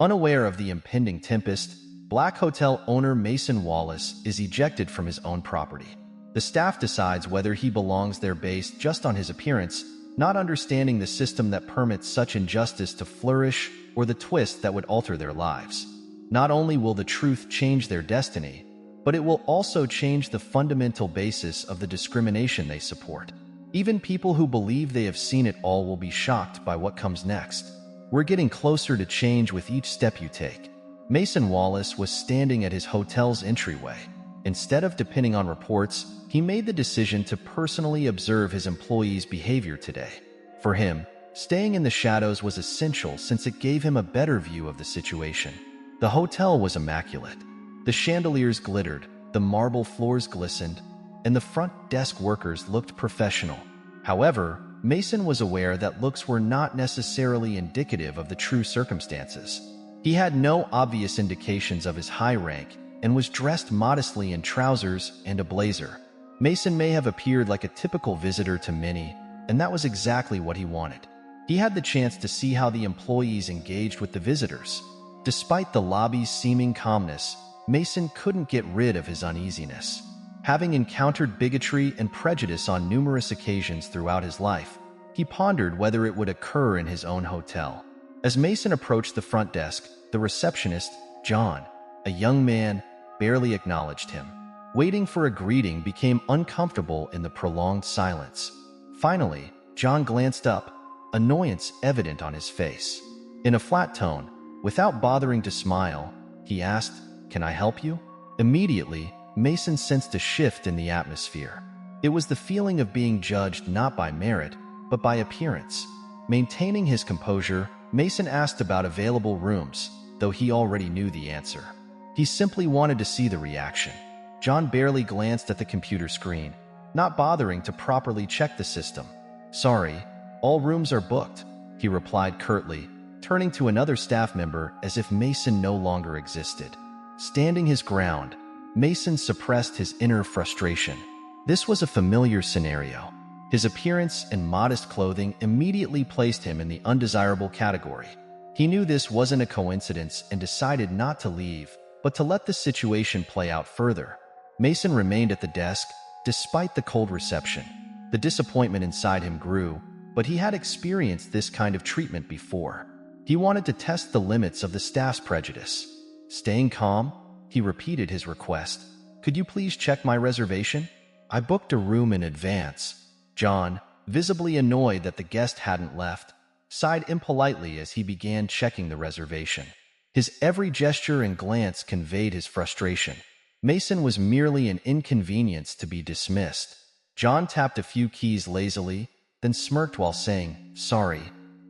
Unaware of the impending tempest, Black Hotel owner Mason Wallace is ejected from his own property. The staff decides whether he belongs there based just on his appearance, not understanding the system that permits such injustice to flourish or the twist that would alter their lives. Not only will the truth change their destiny, but it will also change the fundamental basis of the discrimination they support. Even people who believe they have seen it all will be shocked by what comes next. We're getting closer to change with each step you take. Mason Wallace was standing at his hotel's entryway. Instead of depending on reports, he made the decision to personally observe his employees' behavior today. For him, staying in the shadows was essential since it gave him a better view of the situation. The hotel was immaculate. The chandeliers glittered, the marble floors glistened, and the front desk workers looked professional. However, Mason was aware that looks were not necessarily indicative of the true circumstances. He had no obvious indications of his high rank and was dressed modestly in trousers and a blazer. Mason may have appeared like a typical visitor to many, and that was exactly what he wanted. He had the chance to see how the employees engaged with the visitors. Despite the lobby's seeming calmness, Mason couldn't get rid of his uneasiness. Having encountered bigotry and prejudice on numerous occasions throughout his life, he pondered whether it would occur in his own hotel. As Mason approached the front desk, the receptionist, John, a young man, barely acknowledged him. Waiting for a greeting became uncomfortable in the prolonged silence. Finally, John glanced up, annoyance evident on his face. In a flat tone, without bothering to smile, he asked, "Can I help you?" Immediately, Mason sensed a shift in the atmosphere. It was the feeling of being judged not by merit, but by appearance. Maintaining his composure, Mason asked about available rooms, though he already knew the answer. He simply wanted to see the reaction. John barely glanced at the computer screen, not bothering to properly check the system. "Sorry, all rooms are booked," he replied curtly, turning to another staff member as if Mason no longer existed. Standing his ground, Mason suppressed his inner frustration. This was a familiar scenario. His appearance and modest clothing immediately placed him in the undesirable category. He knew this wasn't a coincidence and decided not to leave, but to let the situation play out further. Mason remained at the desk, despite the cold reception. The disappointment inside him grew, but he had experienced this kind of treatment before. He wanted to test the limits of the staff's prejudice. Staying calm, he repeated his request. "Could you please check my reservation? I booked a room in advance." John, visibly annoyed that the guest hadn't left, sighed impolitely as he began checking the reservation. His every gesture and glance conveyed his frustration. Mason was merely an inconvenience to be dismissed. John tapped a few keys lazily, then smirked while saying, "Sorry,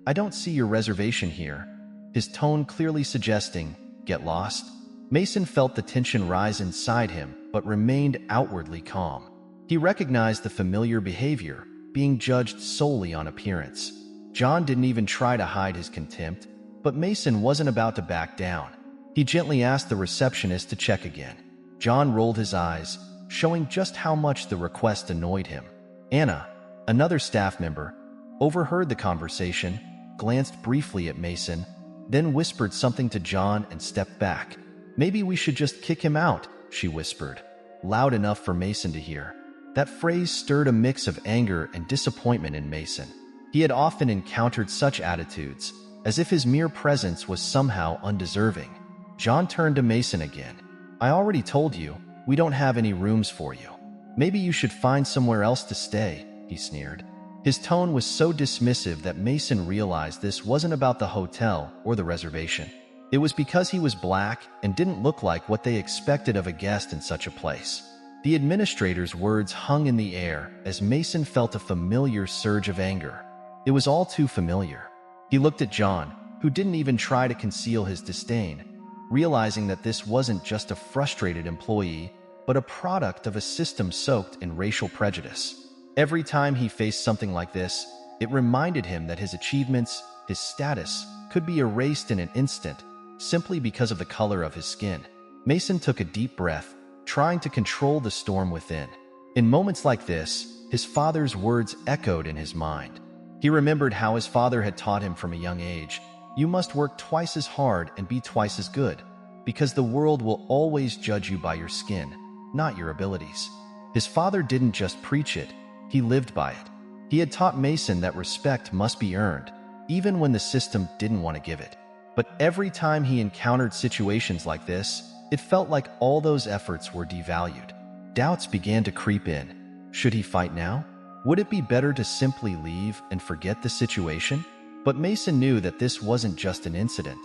I don't see your reservation here," his tone clearly suggesting, "Get lost?" Mason felt the tension rise inside him, but remained outwardly calm. He recognized the familiar behavior, being judged solely on appearance. John didn't even try to hide his contempt, but Mason wasn't about to back down. He gently asked the receptionist to check again. John rolled his eyes, showing just how much the request annoyed him. Anna, another staff member, overheard the conversation, glanced briefly at Mason, then whispered something to John and stepped back. "Maybe we should just kick him out," she whispered, loud enough for Mason to hear. That phrase stirred a mix of anger and disappointment in Mason. He had often encountered such attitudes, as if his mere presence was somehow undeserving. John turned to Mason again. "I already told you, we don't have any rooms for you. Maybe you should find somewhere else to stay," he sneered. His tone was so dismissive that Mason realized this wasn't about the hotel or the reservation. It was because he was black and didn't look like what they expected of a guest in such a place. The administrator's words hung in the air as Mason felt a familiar surge of anger. It was all too familiar. He looked at John, who didn't even try to conceal his disdain, realizing that this wasn't just a frustrated employee, but a product of a system soaked in racial prejudice. Every time he faced something like this, it reminded him that his achievements, his status, could be erased in an instant, simply because of the color of his skin. Mason took a deep breath, trying to control the storm within. In moments like this, his father's words echoed in his mind. He remembered how his father had taught him from a young age, You must work twice as hard and be twice as good, because the world will always judge you by your skin, not your abilities. His father didn't just preach it, he lived by it. He had taught Mason that respect must be earned, even when the system didn't want to give it. But every time he encountered situations like this, it felt like all those efforts were devalued. Doubts began to creep in. Should he fight now? Would it be better to simply leave and forget the situation? But Mason knew that this wasn't just an incident.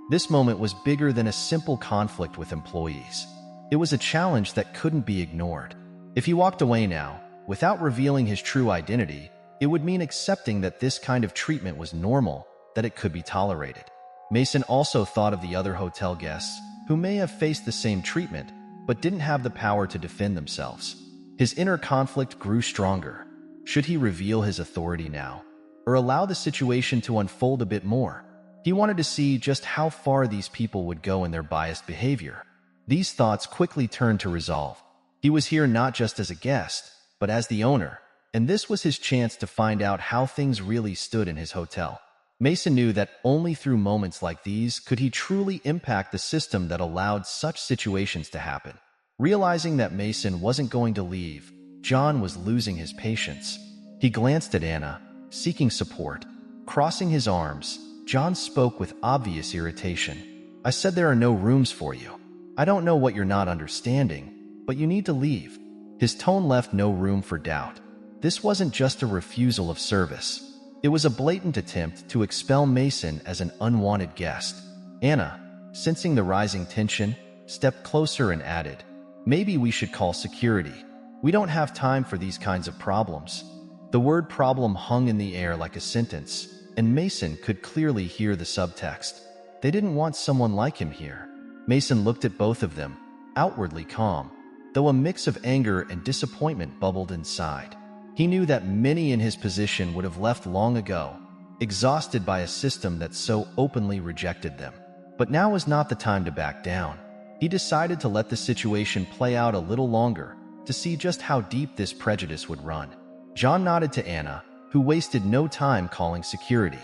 This moment was bigger than a simple conflict with employees. It was a challenge that couldn't be ignored. If he walked away now, without revealing his true identity, it would mean accepting that this kind of treatment was normal, that it could be tolerated. Mason also thought of the other hotel guests, who may have faced the same treatment, but didn't have the power to defend themselves. His inner conflict grew stronger. Should he reveal his authority now, or allow the situation to unfold a bit more? He wanted to see just how far these people would go in their biased behavior. These thoughts quickly turned to resolve. He was here not just as a guest, but as the owner, and this was his chance to find out how things really stood in his hotel. Mason knew that only through moments like these could he truly impact the system that allowed such situations to happen. Realizing that Mason wasn't going to leave, John was losing his patience. He glanced at Anna, seeking support. Crossing his arms, John spoke with obvious irritation. "I said there are no rooms for you. I don't know what you're not understanding, but you need to leave." His tone left no room for doubt. This wasn't just a refusal of service. It was a blatant attempt to expel Mason as an unwanted guest. Anna, sensing the rising tension, stepped closer and added, "Maybe we should call security. We don't have time for these kinds of problems." The word problem hung in the air like a sentence, and Mason could clearly hear the subtext. They didn't want someone like him here. Mason looked at both of them, outwardly calm, though a mix of anger and disappointment bubbled inside. He knew that many in his position would have left long ago, exhausted by a system that so openly rejected them. But now was not the time to back down. He decided to let the situation play out a little longer, to see just how deep this prejudice would run. John nodded to Anna, who wasted no time calling security.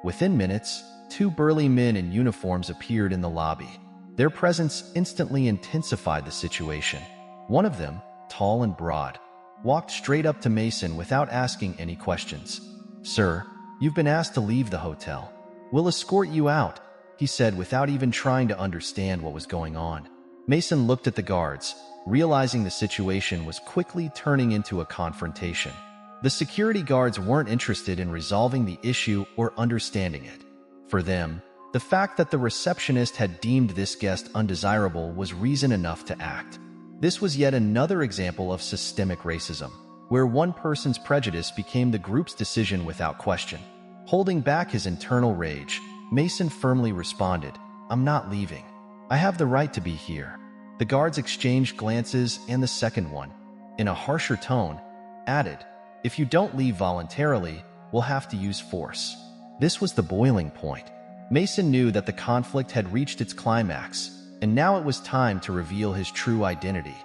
Within minutes, two burly men in uniforms appeared in the lobby. Their presence instantly intensified the situation. One of them, tall and broad, walked straight up to Mason without asking any questions. "Sir, you've been asked to leave the hotel. We'll escort you out," he said without even trying to understand what was going on. Mason looked at the guards, realizing the situation was quickly turning into a confrontation. The security guards weren't interested in resolving the issue or understanding it. For them, the fact that the receptionist had deemed this guest undesirable was reason enough to act. This was yet another example of systemic racism, where one person's prejudice became the group's decision without question. Holding back his internal rage, Mason firmly responded, "I'm not leaving. I have the right to be here." The guards exchanged glances, and the second one, in a harsher tone, added, "If you don't leave voluntarily, we'll have to use force." This was the boiling point. Mason knew that the conflict had reached its climax, and now it was time to reveal his true identity.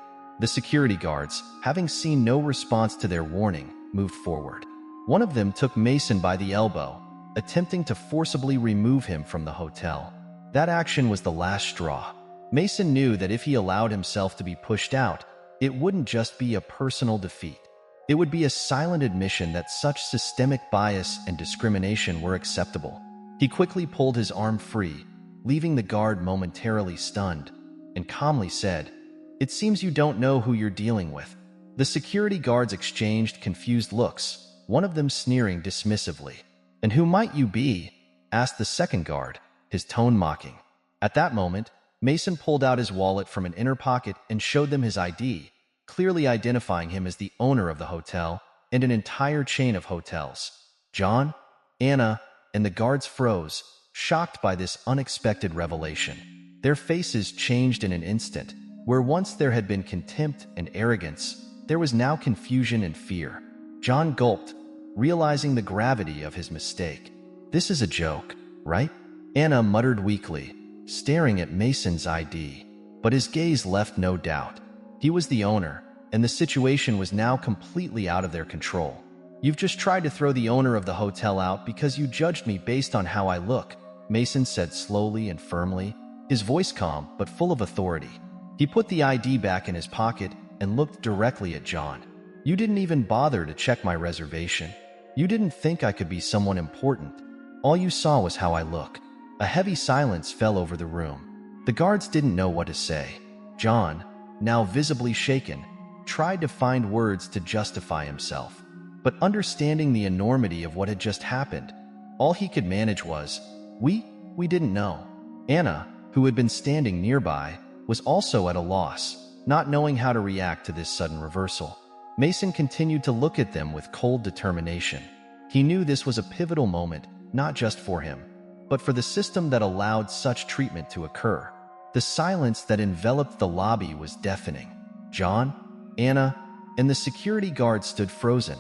The security guards, having seen no response to their warning, moved forward. One of them took Mason by the elbow, attempting to forcibly remove him from the hotel. That action was the last straw. Mason knew that if he allowed himself to be pushed out, it wouldn't just be a personal defeat. It would be a silent admission that such systemic bias and discrimination were acceptable. He quickly pulled his arm free, leaving the guard momentarily stunned, and calmly said, "It seems you don't know who you're dealing with." The security guards exchanged confused looks, one of them sneering dismissively. "And who might you be?" asked the second guard, his tone mocking. At that moment, Mason pulled out his wallet from an inner pocket and showed them his ID, clearly identifying him as the owner of the hotel and an entire chain of hotels. John, Anna, and the guards froze, shocked by this unexpected revelation. Their faces changed in an instant. Where once there had been contempt and arrogance, there was now confusion and fear. John gulped, realizing the gravity of his mistake. "This is a joke, right?" Anna muttered weakly, staring at Mason's ID. But his gaze left no doubt. He was the owner, and the situation was now completely out of their control. "You've just tried to throw the owner of the hotel out because you judged me based on how I look," Mason said slowly and firmly, his voice calm but full of authority. He put the ID back in his pocket and looked directly at John. You didn't even bother to check my reservation. You didn't think I could be someone important. All you saw was how I look. A heavy silence fell over the room. The guards didn't know what to say. John, now visibly shaken, tried to find words to justify himself. But understanding the enormity of what had just happened, all he could manage was, We didn't know. Anna, who had been standing nearby, was also at a loss, not knowing how to react to this sudden reversal. Mason continued to look at them with cold determination. He knew this was a pivotal moment, not just for him, but for the system that allowed such treatment to occur. The silence that enveloped the lobby was deafening. John, Anna, and the security guard stood frozen,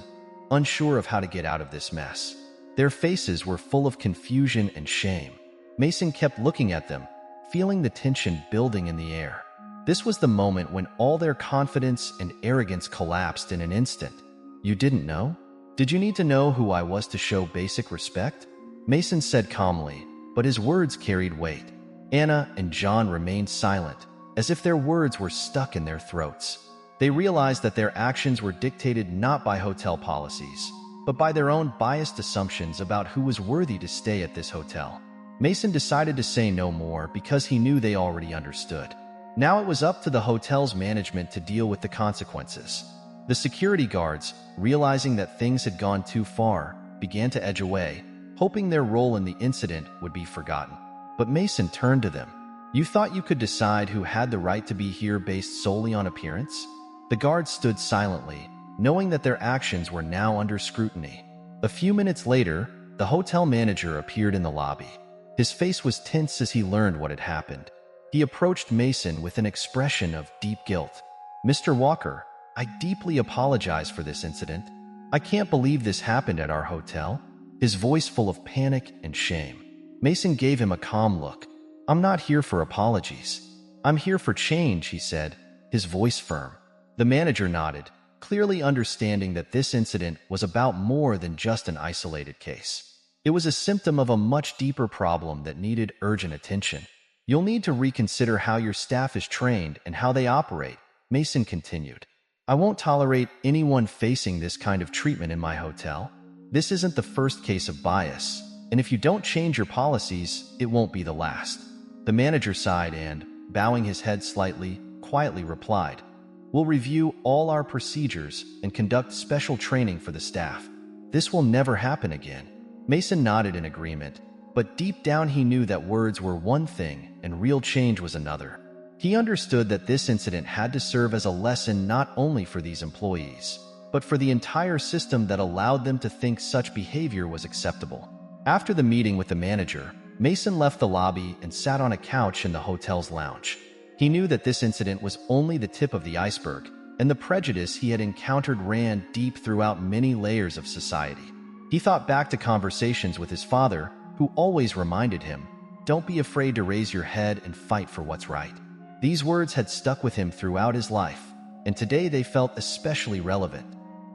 unsure of how to get out of this mess. Their faces were full of confusion and shame. Mason kept looking at them, feeling the tension building in the air. This was the moment when all their confidence and arrogance collapsed in an instant. You didn't know? Did you need to know who I was to show basic respect? Mason said calmly, but his words carried weight. Anna and John remained silent, as if their words were stuck in their throats. They realized that their actions were dictated not by hotel policies, but by their own biased assumptions about who was worthy to stay at this hotel. Mason decided to say no more because he knew they already understood. Now it was up to the hotel's management to deal with the consequences. The security guards, realizing that things had gone too far, began to edge away, hoping their role in the incident would be forgotten. But Mason turned to them. You thought you could decide who had the right to be here based solely on appearance? The guards stood silently, knowing that their actions were now under scrutiny. A few minutes later, the hotel manager appeared in the lobby. His face was tense as he learned what had happened. He approached Mason with an expression of deep guilt. Mr. Walker, I deeply apologize for this incident. I can't believe this happened at our hotel. His voice full of panic and shame. Mason gave him a calm look. I'm not here for apologies. I'm here for change, he said, his voice firm. The manager nodded, clearly understanding that this incident was about more than just an isolated case. It was a symptom of a much deeper problem that needed urgent attention. You'll need to reconsider how your staff is trained and how they operate, Mason continued. I won't tolerate anyone facing this kind of treatment in my hotel. This isn't the first case of bias, and if you don't change your policies, it won't be the last. The manager sighed and, bowing his head slightly, quietly replied, We'll review all our procedures and conduct special training for the staff. This will never happen again. Mason nodded in agreement, but deep down he knew that words were one thing and real change was another. He understood that this incident had to serve as a lesson not only for these employees, but for the entire system that allowed them to think such behavior was acceptable. After the meeting with the manager, Mason left the lobby and sat on a couch in the hotel's lounge. He knew that this incident was only the tip of the iceberg, and the prejudice he had encountered ran deep throughout many layers of society. He thought back to conversations with his father, who always reminded him, Don't be afraid to raise your head and fight for what's right. These words had stuck with him throughout his life, and today they felt especially relevant.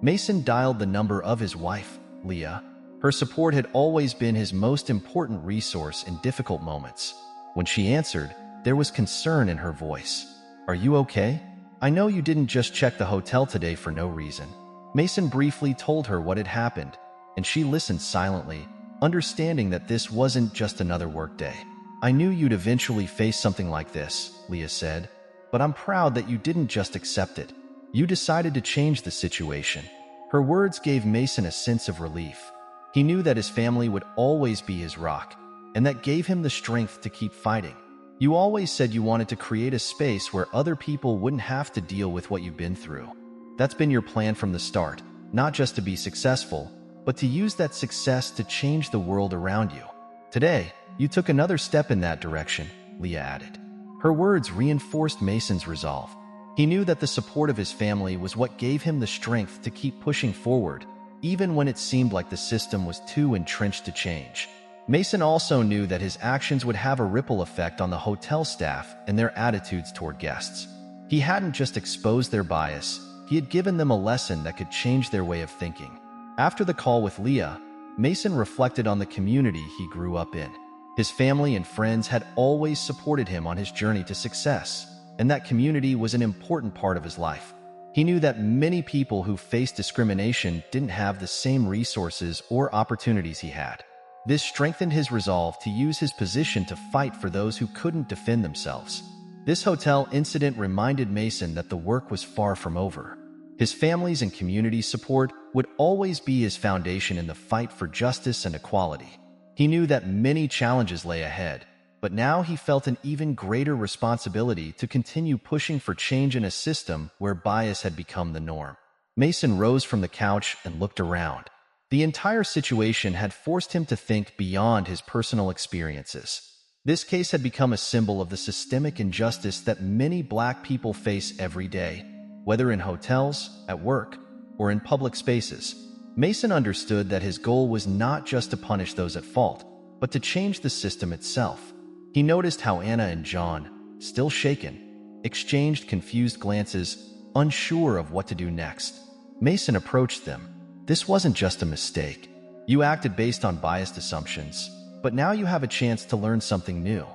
Mason dialed the number of his wife, Leah. Her support had always been his most important resource in difficult moments. When she answered, there was concern in her voice. Are you okay? I know you didn't just check the hotel today for no reason. Mason briefly told her what had happened, and she listened silently, understanding that this wasn't just another workday. I knew you'd eventually face something like this, Leah said, but I'm proud that you didn't just accept it. You decided to change the situation. Her words gave Mason a sense of relief. He knew that his family would always be his rock, and that gave him the strength to keep fighting. You always said you wanted to create a space where other people wouldn't have to deal with what you've been through. That's been your plan from the start, not just to be successful, but to use that success to change the world around you. Today, you took another step in that direction, Leah added. Her words reinforced Mason's resolve. He knew that the support of his family was what gave him the strength to keep pushing forward, even when it seemed like the system was too entrenched to change. Mason also knew that his actions would have a ripple effect on the hotel staff and their attitudes toward guests. He hadn't just exposed their bias, he had given them a lesson that could change their way of thinking. After the call with Leah, Mason reflected on the community he grew up in. His family and friends had always supported him on his journey to success, and that community was an important part of his life. He knew that many people who faced discrimination didn't have the same resources or opportunities he had. This strengthened his resolve to use his position to fight for those who couldn't defend themselves. This hotel incident reminded Mason that the work was far from over. His family's and community support would always be his foundation in the fight for justice and equality. He knew that many challenges lay ahead, but now he felt an even greater responsibility to continue pushing for change in a system where bias had become the norm. Mason rose from the couch and looked around. The entire situation had forced him to think beyond his personal experiences. This case had become a symbol of the systemic injustice that many Black people face every day, whether in hotels, at work, or in public spaces. Mason understood that his goal was not just to punish those at fault, but to change the system itself. He noticed how Anna and John, still shaken, exchanged confused glances, unsure of what to do next. Mason approached them. "This wasn't just a mistake. You acted based on biased assumptions, but now you have a chance to learn something new,"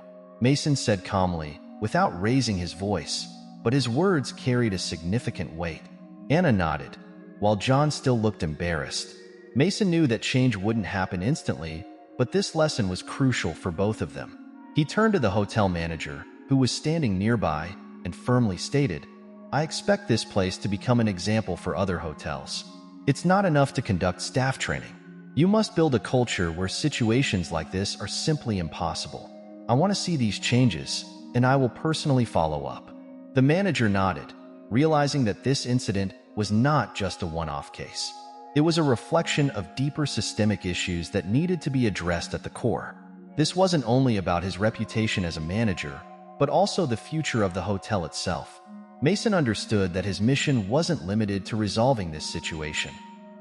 Mason said calmly, without raising his voice, but his words carried a significant weight. Anna nodded, while John still looked embarrassed. Mason knew that change wouldn't happen instantly, but this lesson was crucial for both of them. He turned to the hotel manager, who was standing nearby, and firmly stated, "I expect this place to become an example for other hotels. It's not enough to conduct staff training. You must build a culture where situations like this are simply impossible. I want to see these changes, and I will personally follow up." The manager nodded, realizing that this incident was not just a one-off case. It was a reflection of deeper systemic issues that needed to be addressed at the core. This wasn't only about his reputation as a manager, but also the future of the hotel itself. Mason understood that his mission wasn't limited to resolving this situation.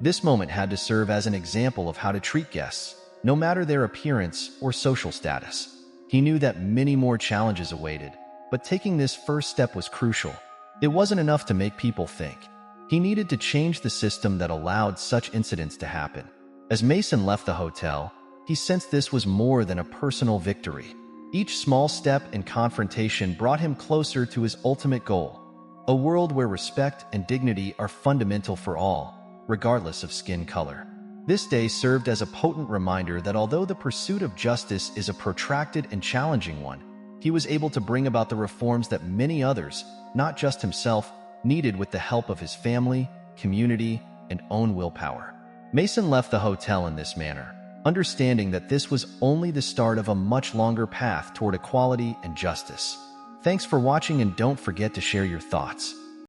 This moment had to serve as an example of how to treat guests, no matter their appearance or social status. He knew that many more challenges awaited, but taking this first step was crucial. It wasn't enough to make people think. He needed to change the system that allowed such incidents to happen. As Mason left the hotel, he sensed this was more than a personal victory. Each small step and confrontation brought him closer to his ultimate goal, a world where respect and dignity are fundamental for all, regardless of skin color. This day served as a potent reminder that although the pursuit of justice is a protracted and challenging one, he was able to bring about the reforms that many others, not just himself, needed with the help of his family, community, and own willpower. Mason left the hotel in this manner, understanding that this was only the start of a much longer path toward equality and justice. Thanks for watching, and don't forget to share your thoughts.